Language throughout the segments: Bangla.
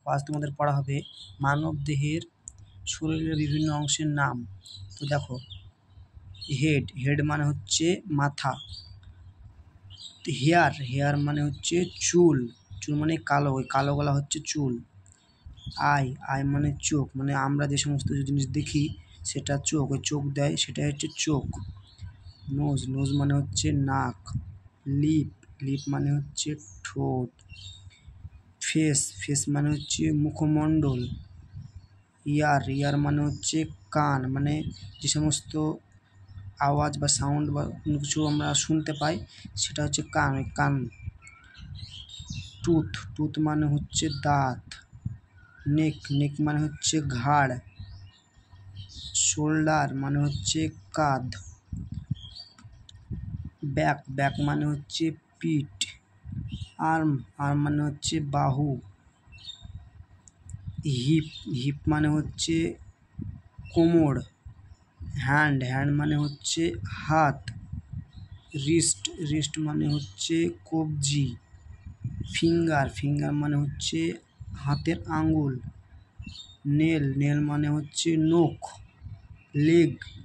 আজ তোমাদের পড়া হবে মানব দেহের শরীরের বিভিন্ন অংশের নাম। তো দেখো, হেড মানে হচ্ছে মাথা। হেয়ার মানে হচ্ছে চুল মানে কালো, ওই কালো গলা হচ্ছে চুল। আই মানে চোখ, মানে আমরা যে সমস্ত জিনিস দেখি সেটা চোখ, ওই চোখ দেয় সেটা হচ্ছে চোখ। নোজ মানে হচ্ছে নাক। লিপ মানে হচ্ছে ঠোঁট। ফেস মানে হচ্ছে মুখমণ্ডল। ইয়ার মানে হচ্ছে কান, মানে যে সমস্ত আওয়াজ বা সাউন্ড বা কোনো কিছু আমরা শুনতে পাই সেটা হচ্ছে কান। টুথ মানে হচ্ছে দাঁত। নেক মানে হচ্ছে ঘাড়। শোল্ডার মানে হচ্ছে কাঁধ। ব্যাক মানে হচ্ছে পিঠ। আর্ম মানে হচ্ছে বাহু। হিপ মানে হচ্ছে কোমর। হ্যান্ড মানে হচ্ছে হাত। রিস্ট মানে হচ্ছে কবজি। ফিঙ্গার মানে হচ্ছে হাতের আঙ্গুল। নেল মানে হচ্ছে নখ।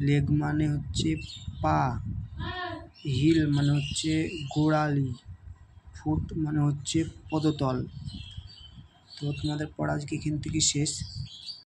লেগ মানে হচ্ছে পা। হিল মানে হচ্ছে গোড়ালি। ফুট মানে হচ্ছে পদতল। তো তোমাদের পড়া আজকে এখান থেকে শেষ।